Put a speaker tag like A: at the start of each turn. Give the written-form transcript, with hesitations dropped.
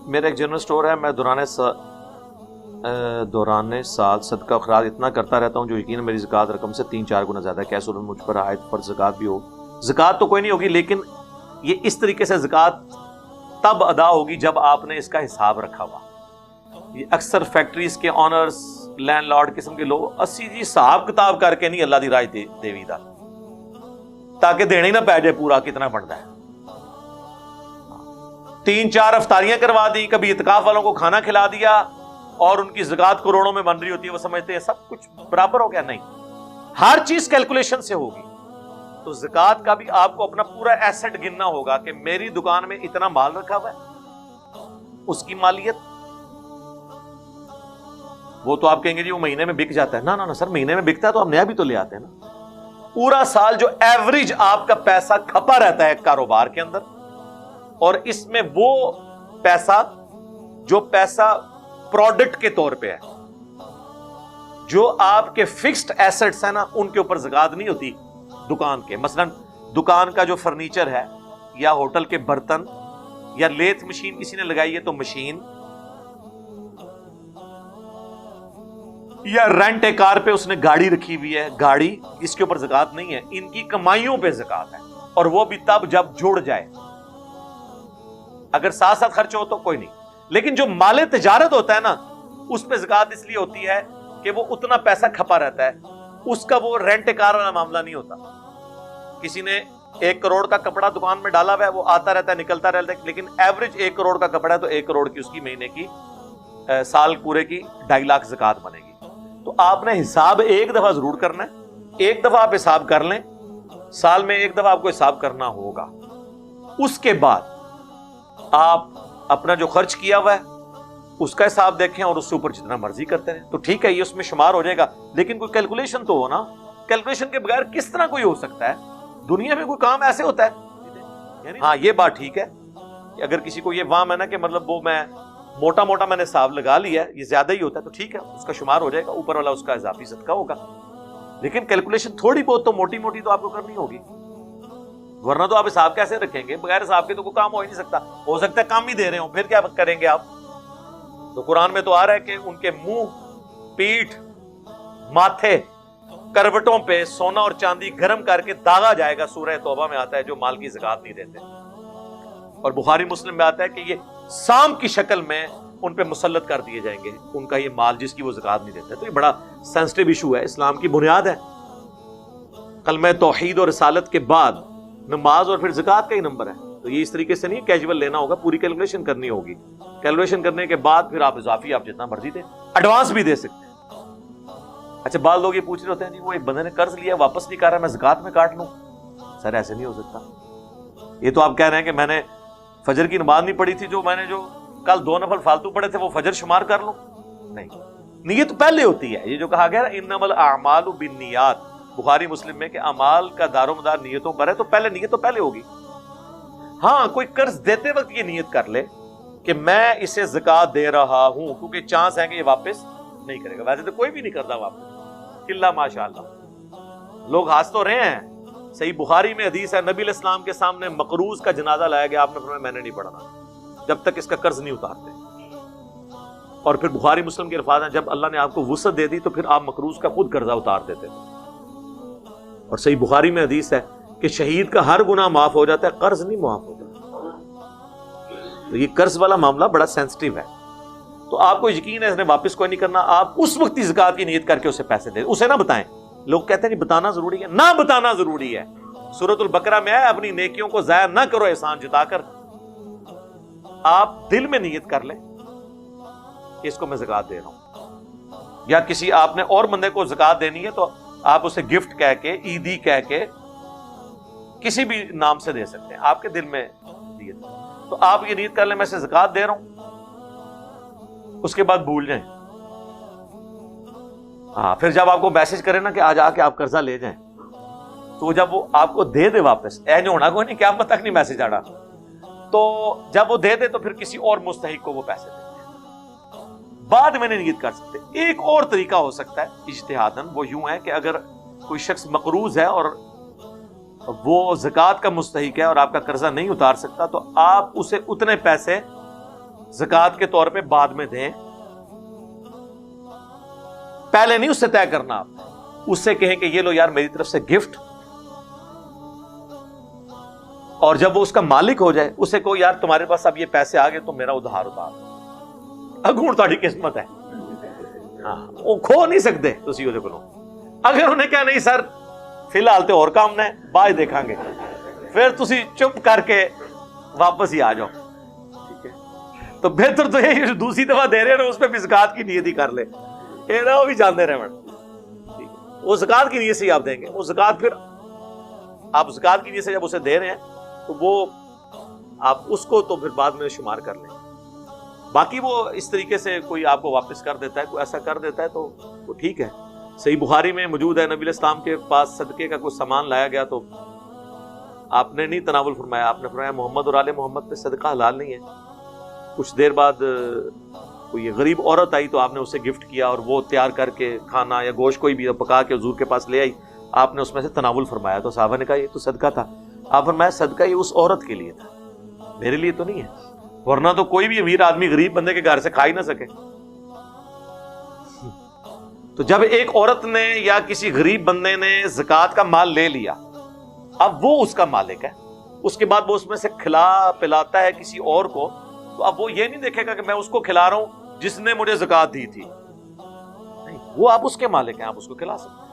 A: میرا ایک general store ہے، میں دوران سال صدقہ اخراج اتنا کرتا رہتا ہوں جو یقیناً میری زکوٰۃ رقم سے 3-4 گنا زیادہ ہے۔ کیا صورت مجھ پر عائد فرض زکوٰۃ بھی ہو؟ زکوٰۃ تو کوئی نہیں ہوگی، لیکن یہ اس طریقے سے زکوٰۃ تب ادا ہوگی جب آپ نے اس کا حساب رکھا ہوا۔ یہ اکثر فیکٹریز کے آنرز، لینڈ لارڈ قسم کے لوگ اسی جی حساب کتاب کر کے نہیں اللہ دی راہ دیوی دا، تاکہ دینے ہی نہ پی جائے پورا کتنا بنتا ہے۔ 3-4 افطاریاں کروا دی، کبھی اعتکاف والوں کو کھانا کھلا دیا، اور ان کی زکوٰۃ کروڑوں میں بن رہی ہوتی ہے، وہ سمجھتے ہیں سب کچھ برابر ہو گیا۔ نہیں، ہر چیز کیلکولیشن سے ہوگی۔ تو زکوٰۃ کا بھی آپ کو اپنا پورا ایسٹ گننا ہوگا کہ میری دکان میں اتنا مال رکھا ہوا ہے، اس کی مالیت وہ تو آپ کہیں گے جی وہ مہینے میں بک جاتا ہے۔ نہ سر، مہینے میں بکتا ہے تو ہم نیا بھی تو لے آتے ہیں نا۔ پورا سال جو ایوریج آپ کا پیسہ کھپا رہتا ہے کاروبار کے اندر، اور اس میں وہ پیسہ جو پیسہ پروڈکٹ کے طور پہ ہے، جو آپ کے فکسڈ ایسٹس ہیں نا، ان کے اوپر زکوٰۃ نہیں ہوتی دکان کے۔ مثلا دکان کا جو فرنیچر ہے، یا ہوٹل کے برتن، یا لیتھ مشین کسی نے لگائی ہے تو مشین، یا رینٹ اے کار پہ اس نے گاڑی رکھی ہوئی ہے، گاڑی، اس کے اوپر زکوٰۃ نہیں ہے۔ ان کی کمائیوں پہ زکوٰۃ ہے، اور وہ بھی تب جب جڑ جائے۔ اگر ساتھ ساتھ خرچ ہو تو کوئی نہیں، لیکن جو مال تجارت ہوتا ہے نا، اس پہ زکوٰۃ اس لیے ہوتی ہے کہ وہ اتنا پیسہ کھپا رہتا ہے، اس کا وہ رینٹ کار والا معاملہ نہیں ہوتا۔ کسی نے 1 کروڑ کا کپڑا دکان میں ڈالا ہوا ہے، وہ آتا رہتا ہے نکلتا رہتا ہے، لیکن ایوریج 1 کروڑ کا کپڑا ہے تو 1 کروڑ کی اس کی مہینے کی، سال پورے کی 2.5 لاکھ زکوٰۃ بنے گی۔ تو آپ نے حساب ایک دفعہ ضرور کرنا ہے، ایک دفعہ آپ حساب کر لیں، سال میں ایک دفعہ آپ کو حساب کرنا ہوگا۔ اس کے بعد آپ اپنا جو خرچ کیا ہوا ہے اس کا حساب دیکھیں، اور اس سے اوپر جتنا مرضی کرتے رہیں تو ٹھیک ہے، یہ اس میں شمار ہو جائے گا، لیکن کوئی کیلکولیشن تو ہو نا۔ کیلکولیشن کے بغیر کس طرح کوئی ہو سکتا ہے؟ دنیا میں کوئی کام ایسے ہوتا ہے؟ ہاں، یہ بات ٹھیک ہے کہ اگر کسی کو یہ وہم ہے نا کہ مطلب وہ میں موٹا میں نے حساب لگا لیا ہے، یہ زیادہ ہی ہوتا ہے، تو ٹھیک ہے، اس کا شمار ہو جائے گا، اوپر والا اس کا اضافی صدقہ ہوگا۔ لیکن کیلکولیشن تھوڑی بہت تو موٹی تو آپ کو کرنی ہوگی، ورنہ تو آپ حساب کیسے رکھیں گے؟ بغیر حساب کے تو کوئی کام ہو ہی نہیں سکتا۔ ہو سکتا ہے کام ہی دے رہے ہوں، پھر کیا کریں گے آپ؟ تو قرآن میں تو آ رہا ہے کہ ان کے منہ، پیٹھ، ماتھے، کروٹوں پہ سونا اور چاندی گرم کر کے داغا جائے گا۔ سورہ توبہ میں آتا ہے جو مال کی زکوٰۃ نہیں دیتے، اور بخاری مسلم میں آتا ہے کہ یہ سام کی شکل میں ان پہ مسلط کر دیے جائیں گے، ان کا یہ مال جس کی وہ زکوٰۃ نہیں دیتے۔ تو یہ بڑا سینسٹیو ایشو ہے، اسلام کی بنیاد ہے۔ کلمہ توحید اور رسالت کے بعد نماز اور پھر زکوٰۃ کا ہی نمبر ہے، تو یہ اس طریقے سے نہیں کیجول لینا ہوگا، پوری کیلکولیشن کرنی ہوگی۔ کیلکولیشن کرنے کے بعد پھر آپ اضافی آپ جتنا مرضی دیں، ایڈوانس بھی دے سکتے ہیں۔ اچھا، بعض لوگ یہ پوچھ رہے ہوتے ہیں جی وہ ایک بندے نے قرض لیا واپس نہیں کر رہا، میں زکوٰۃ میں کاٹ لوں؟ سر ایسے نہیں ہو سکتا۔ یہ تو آپ کہہ رہے ہیں کہ میں نے فجر کی نماز نہیں پڑھی تھی، جو میں نے جو کل 2 نفل فالتو پڑھے تھے وہ فجر شمار کر لوں؟ نہیں، نیت پہلے ہوتی ہے۔ یہ جو کہا گیا نا انما الاعمال بالنیات، بخاری مسلم میں، کہ اعمال کا دار و مدار نیتوں پر ہے، تو پہلے نیت تو پہلے ہوگی۔ ہاں، کوئی قرض دیتے وقت یہ نیت کر لے کہ میں اسے زکوٰۃ دے رہا ہوں، کیونکہ چانس ہے کہ یہ واپس نہیں کرے گا۔ ویسے تو کوئی بھی نہیں کرتا واپس، الا ماشاء اللہ۔ لوگ ہنس تو رہے ہیں۔ صحیح بخاری میں حدیث ہے، نبی علیہ السلام کے سامنے مقروض کا جنازہ لایا گیا، آپ نے فرمایا میں نے نہیں پڑھنا جب تک اس کا قرض نہیں اتارتے۔ اور پھر بخاری مسلم کے الفاظ ہیں، جب اللہ نے آپ کو وسعت دے دی تو پھر آپ مقروض کا خود قرضہ اتار دیتے تھے۔ اور صحیح بخاری میں حدیث ہے کہ شہید کا ہر گناہ معاف ہو جاتا ہے، قرض نہیں معاف ہوتا۔ تو یہ قرض والا معاملہ بڑا سینسٹیو ہے، تو آپ کو یقین ہے اس نے واپس کوئی نہیں کرنا، آپ اس وقت ہی زکوٰۃ کی نیت کر کے اسے پیسے دیں، اسے نہ بتائیں۔ لوگ کہتے ہیں نہیں بتانا ضروری ہے، نہ بتانا ضروری ہے۔ سورۃ البقرہ میں ہے اپنی نیکیوں کو ضائع نہ کرو احسان جتا کر۔ آپ دل میں نیت کر لیں کہ اس کو میں زکوٰۃ دے رہا ہوں، یا کسی آپ نے اور بندے کو زکوٰۃ دینی ہے تو آپ اسے گفٹ کہہ کے، عیدی کہہ کے، کسی بھی نام سے دے سکتے ہیں، آپ کے دل میں نیت۔ تو آپ یہ نیت کر لیں میں اسے زکوٰۃ دے رہا ہوں، اس کے بعد بھول جائیں۔ ہاں، پھر جب آپ کو میسج کرے نا کہ آج آ کے آپ قرضہ لے جائیں، تو جب وہ آپ کو دے دے واپس، نہیں ہونا کوئی نہیں، قیامت تک نہیں میسج آنا، تو جب وہ دے دے تو پھر کسی اور مستحق کو وہ پیسے دے دیں، بعد میں نہیں نیت کر سکتے۔ ایک اور طریقہ ہو سکتا ہے اجتہاداً، وہ یوں ہے کہ اگر کوئی شخص مقروض ہے اور وہ زکوٰۃ کا مستحق ہے اور آپ کا قرضہ نہیں اتار سکتا، تو آپ اسے اتنے پیسے زکات کے طور پہ بعد میں دیں، پہلے نہیں اس سے طے کرنا. آپ اس سے کہیں کہ یہ لو یار میری طرف سے گفٹ، اور جب وہ اس کا مالک ہو جائے اسے کہو یار تمہارے پاس اب یہ پیسے آ گئے تو میرا ادھار اتار، اگوں تاری قسمت ہے. ہاں وہ کھو نہیں سکتے تسی وہ کو. اگر انہیں کہا نہیں سر فی الحال تو اور کام نہ بعد دیکھاں گے، پھر تسی چپ کر کے واپس ہی آ جاؤ. ٹھیک ہے، تو بہتر تو یہ دوسری دفعہ دے رہے ہیں اس پہ بھی زکات کی نیت ہی کر لے، وہ بھی جانتے رہے. وہ زکات کی نیت سے ہی آپ دیں گے. وہ زکات پھر آپ زکات کی نیت سے جب اسے دے رہے ہیں تو وہ آپ اس کو تو پھر بعد میں شمار کر لیں. باقی وہ اس طریقے سے کوئی آپ کو واپس کر دیتا ہے، کوئی ایسا کر دیتا ہے تو وہ ٹھیک ہے. صحیح بخاری میں موجود ہے، نبی علیہ السلام کے پاس صدقے کا کوئی سامان لایا گیا تو آپ نے نہیں تناول فرمایا، آپ نے فرمایا محمد اور آل محمد پہ صدقہ حلال نہیں ہے. کچھ دیر بعد کوئی غریب عورت آئی تو آپ نے اسے گفٹ کیا، اور وہ تیار کر کے کھانا یا گوشت کوئی بھی پکا کے حضور کے پاس لے آئی، آپ نے اس میں سے تناول فرمایا. تو صحابہ نے کہا یہ تو صدقہ تھا. آپ فرمایا صدقہ یہ اس عورت کے لیے تھا، میرے لیے تو نہیں ہے، ورنہ تو کوئی بھی امیر آدمی غریب بندے کے گھر سے کھا ہی نہ سکے. تو جب ایک عورت نے یا کسی غریب بندے نے زکوٰۃ کا مال لے لیا، اب وہ اس کا مالک ہے، اس کے بعد وہ اس میں سے کھلا پلاتا ہے کسی اور کو، تو اب وہ یہ نہیں دیکھے گا کہ میں اس کو کھلا رہا ہوں جس نے مجھے زکوٰۃ دی تھی. نہیں، وہ آپ اس کے مالک ہیں، آپ اس کو کھلا سکتے ہیں.